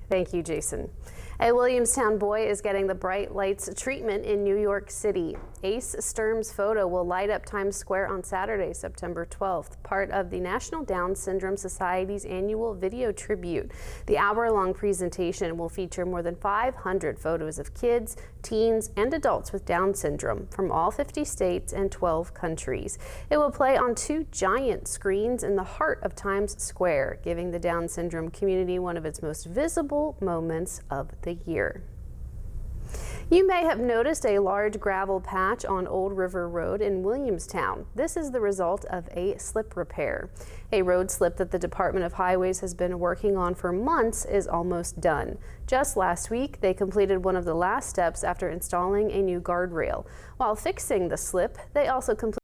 Thank you, Jason. A Williamstown boy is getting the bright lights treatment in New York City. Ace Sturm's photo will light up Times Square on Saturday, September 12th, part of the National Down Syndrome Society's annual video tribute. The hour-long presentation will feature more than 500 photos of kids, teens, and adults with Down syndrome from all 50 states and 12 countries. It will play on 2 giant screens in the heart of Times Square, giving the Down syndrome community one of its most visible moments of the year. You may have noticed a large gravel patch on Old River Road in Williamstown. This is the result of a slip repair. A road slip that the Department of Highways has been working on for months is almost done. Just last week, they completed one of the last steps after installing a new guardrail. While fixing the slip, they also completed